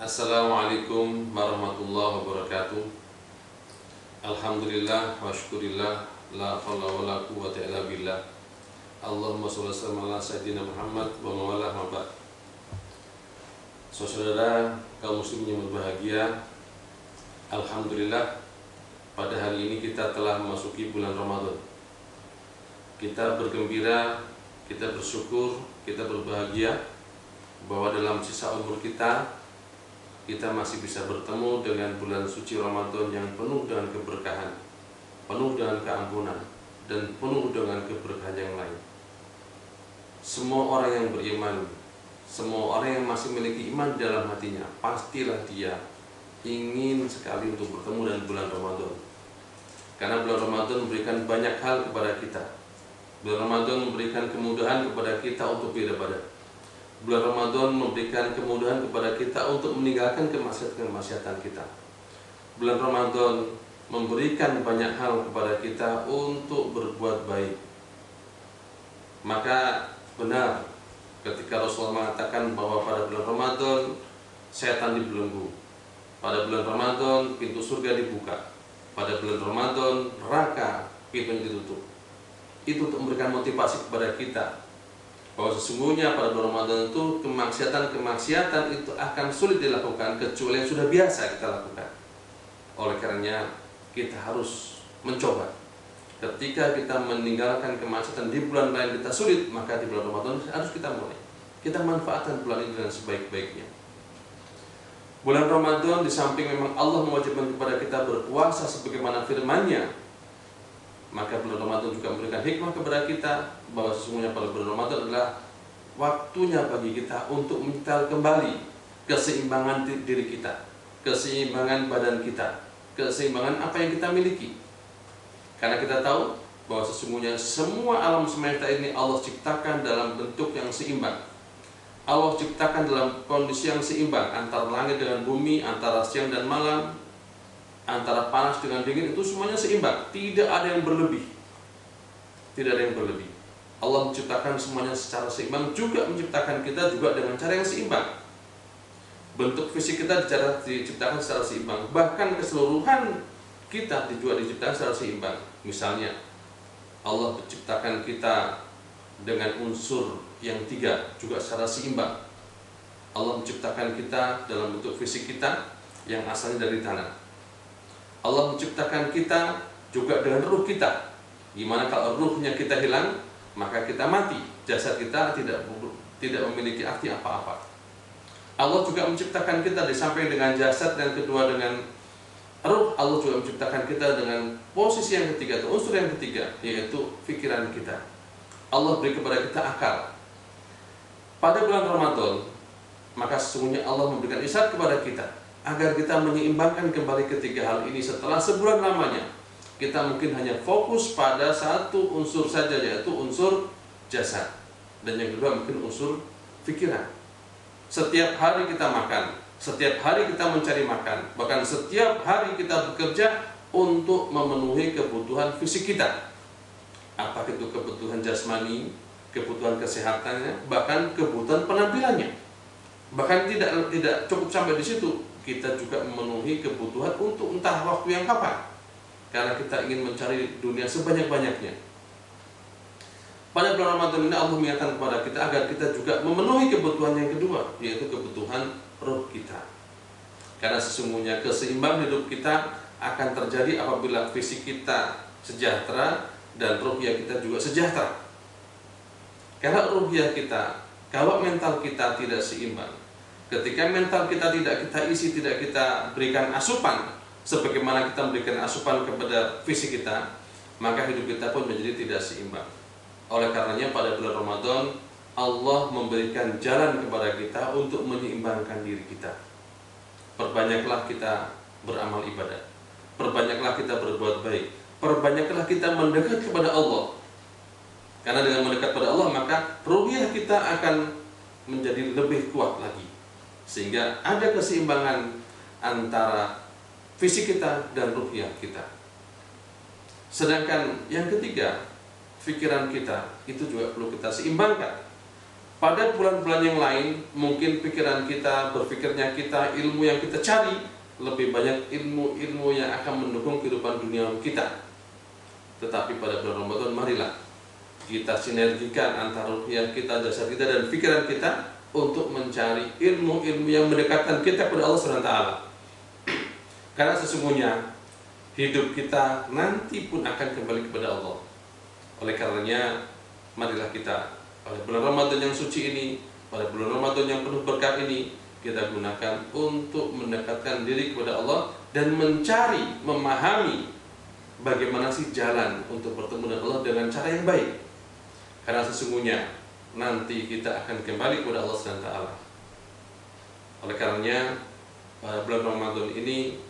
Assalamualaikum warahmatullahi wabarakatuh. Alhamdulillah wa syukurillah, la haula wa la quwwata illa billah. Allahumma sholli wa sallim ala sayyidina Muhammad wa mawalah ma ba'd. Saudara kaum muslimin yang berbahagia, alhamdulillah pada hari ini kita telah memasuki bulan Ramadan. Kita bergembira, kita bersyukur, kita berbahagia bahwa dalam sisa umur kita masih bisa bertemu dengan bulan suci Ramadan yang penuh dengan keberkahan, penuh dengan keampunan, dan penuh dengan keberkahan yang lain. Semua orang yang beriman, semua orang yang masih memiliki iman dalam hatinya, pastilah dia ingin sekali untuk bertemu dengan bulan Ramadan. Karena bulan Ramadan memberikan banyak hal kepada kita. Bulan Ramadan memberikan kemudahan kepada kita untuk beribadah. Bulan Ramadan memberikan kemudahan kepada kita untuk meninggalkan kemaksiatan kita. Bulan Ramadan memberikan banyak hal kepada kita untuk berbuat baik. Maka benar ketika Rasulullah mengatakan bahwa pada bulan Ramadan setan dibelenggu. Pada bulan Ramadan pintu surga dibuka. Pada bulan Ramadan neraka pintunya ditutup. Itu untuk memberikan motivasi kepada kita bahwa sesungguhnya pada bulan Ramadan itu kemaksiatan itu akan sulit dilakukan kecuali yang sudah biasa kita lakukan. Oleh karenanya kita harus mencoba. Ketika kita meninggalkan kemaksiatan di bulan lain kita sulit, maka di bulan Ramadan harus kita mulai. Kita manfaatkan bulan ini dengan sebaik-baiknya. Bulan Ramadan di samping memang Allah mewajibkan kepada kita berpuasa sebagaimana firman-Nya, maka bulan Ramadan juga memberikan hikmah kepada kita bahwa sesungguhnya pada bulan Ramadan adalah waktunya bagi kita untuk menyetel kembali keseimbangan diri kita, keseimbangan badan kita, keseimbangan apa yang kita miliki. Karena kita tahu bahwa sesungguhnya semua alam semesta ini Allah ciptakan dalam bentuk yang seimbang. Allah ciptakan dalam kondisi yang seimbang antara langit dengan bumi, antara siang dan malam, antara panas dengan dingin, itu semuanya seimbang, tidak ada yang berlebih. Tidak ada yang berlebih. Allah menciptakan semuanya secara seimbang, juga menciptakan kita juga dengan cara yang seimbang. Bentuk fisik kita diciptakan secara seimbang, bahkan keseluruhan kita juga diciptakan secara seimbang. Misalnya, Allah menciptakan kita dengan unsur yang 3 juga secara seimbang. Allah menciptakan kita dalam bentuk fisik kita yang asalnya dari tanah. Allah menciptakan kita juga dengan ruh kita. Gimana kalau ruhnya kita hilang, maka kita mati. Jasad kita tidak memiliki arti apa-apa. Allah juga menciptakan kita disamping dengan jasad, dan kedua dengan ruh, Allah juga menciptakan kita dengan posisi yang ketiga, atau unsur yang ketiga, yaitu pikiran kita. Allah beri kepada kita akal. Pada bulan Ramadan, maka sesungguhnya Allah memberikan isyarat kepada kita agar kita menyeimbangkan kembali ketiga hal ini. Setelah sebulan lamanya kita mungkin hanya fokus pada satu unsur saja, yaitu unsur jasad, dan yang kedua mungkin unsur pikiran. Setiap hari kita makan, setiap hari kita mencari makan, bahkan setiap hari kita bekerja untuk memenuhi kebutuhan fisik kita. Apakah itu kebutuhan jasmani, kebutuhan kesehatannya, bahkan kebutuhan penampilannya. Bahkan tidak cukup sampai di situ, kita juga memenuhi kebutuhan untuk entah waktu yang kapan, karena kita ingin mencari dunia sebanyak-banyaknya. Pada bulan Ramadan ini Allah mengingatkan kepada kita agar kita juga memenuhi kebutuhan yang kedua, yaitu kebutuhan roh kita. Karena sesungguhnya keseimbangan hidup kita akan terjadi apabila fisik kita sejahtera dan ruhiyah kita juga sejahtera. Karena ruhiyah kita, kalau mental kita tidak seimbang, ketika mental kita tidak kita isi, tidak kita berikan asupan sebagaimana kita memberikan asupan kepada fisik kita, maka hidup kita pun menjadi tidak seimbang. Oleh karenanya pada bulan Ramadan Allah memberikan jalan kepada kita untuk menyeimbangkan diri kita. Perbanyaklah kita beramal ibadah, perbanyaklah kita berbuat baik, perbanyaklah kita mendekat kepada Allah. Karena dengan mendekat kepada Allah, maka ruhiyah kita akan menjadi lebih kuat lagi, sehingga ada keseimbangan antara fisik kita dan ruhiyah kita. Sedangkan yang ketiga, pikiran kita itu juga perlu kita seimbangkan. Pada bulan-bulan yang lain, mungkin pikiran kita, berpikirnya kita, ilmu yang kita cari lebih banyak ilmu-ilmu yang akan mendukung kehidupan dunia kita. Tetapi pada bulan Ramadan, marilah kita sinergikan antara ruhiyah kita, jasad kita, dan pikiran kita untuk mencari ilmu-ilmu yang mendekatkan kita kepada Allah SWT. Karena sesungguhnya hidup kita nanti pun akan kembali kepada Allah. Oleh karenanya, marilah kita pada bulan Ramadan yang suci ini, pada bulan Ramadan yang penuh berkah ini, kita gunakan untuk mendekatkan diri kepada Allah dan mencari, memahami bagaimana sih jalan untuk bertemu dengan Allah dengan cara yang baik. Karena sesungguhnya nanti kita akan kembali kepada Allah SWT. Oleh karenanya, pada bulan Ramadan ini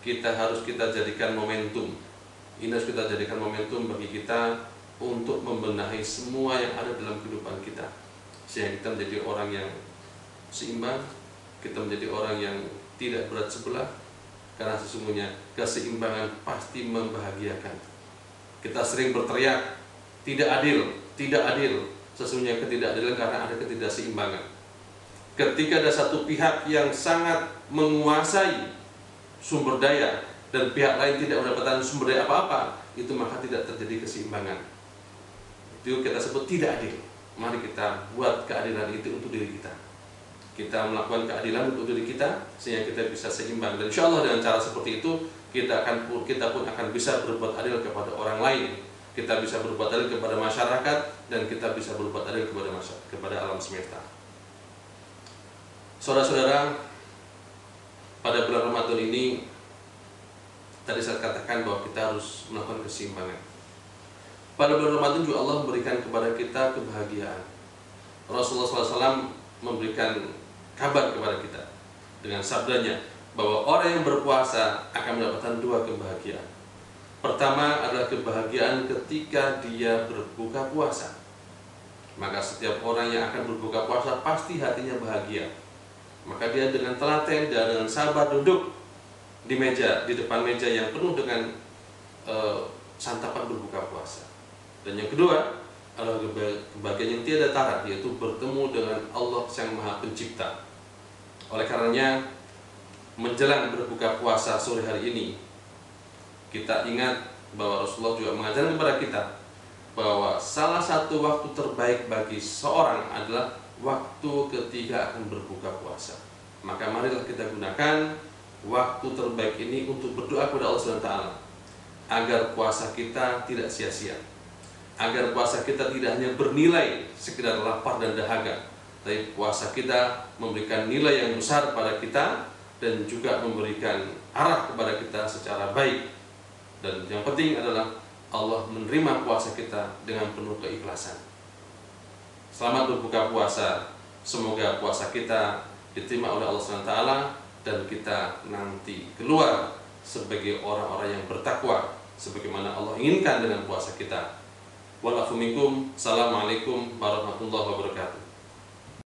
harus kita jadikan momentum. Ini harus kita jadikan momentum bagi kita untuk membenahi semua yang ada dalam kehidupan kita, sehingga kita menjadi orang yang seimbang, kita menjadi orang yang tidak berat sebelah. Karena sesungguhnya keseimbangan pasti membahagiakan. Kita sering berteriak tidak adil, tidak adil. Sesungguhnya ketidakadilan karena ada ketidakseimbangan. Ketika ada satu pihak yang sangat menguasai sumber daya dan pihak lain tidak mendapatkan sumber daya apa-apa, itu maka tidak terjadi keseimbangan. Itu kita sebut tidak adil. Mari kita buat keadilan itu untuk diri kita. Kita melakukan keadilan untuk diri kita sehingga kita bisa seimbang. Dan insya Allah dengan cara seperti itu kita pun akan bisa berbuat adil kepada orang lain. Kita bisa berbuat adil kepada masyarakat dan kita bisa berbuat adil kepada alam semesta. Saudara-saudara, pada bulan Ramadan ini tadi saya katakan bahwa kita harus melakukan keseimbangan. Pada bulan Ramadan juga Allah memberikan kepada kita kebahagiaan. Rasulullah SAW memberikan kabar kepada kita dengan sabdanya bahwa orang yang berpuasa akan mendapatkan dua kebahagiaan. Pertama adalah kebahagiaan ketika dia berbuka puasa. Maka setiap orang yang akan berbuka puasa pasti hatinya bahagia. Maka dia dengan telaten dan dengan sabar duduk di depan meja yang penuh dengan santapan berbuka puasa. Dan yang kedua adalah kebahagiaan yang tiada tara, yaitu bertemu dengan Allah Sang Maha Pencipta. Oleh karenanya, menjelang berbuka puasa sore hari ini, kita ingat bahwa Rasulullah juga mengajarkan kepada kita bahwa salah satu waktu terbaik bagi seorang adalah waktu ketika akan berbuka puasa. Maka marilah kita gunakan waktu terbaik ini untuk berdoa kepada Allah SWT agar puasa kita tidak sia-sia, agar puasa kita tidak hanya bernilai sekedar lapar dan dahaga, tapi puasa kita memberikan nilai yang besar pada kita dan juga memberikan arah kepada kita secara baik. Dan yang penting adalah Allah menerima puasa kita dengan penuh keikhlasan. Selamat berbuka puasa. Semoga puasa kita diterima oleh Allah SWT dan kita nanti keluar sebagai orang-orang yang bertakwa sebagaimana Allah inginkan dengan puasa kita. Walafumikum, assalamualaikum warahmatullahi wabarakatuh.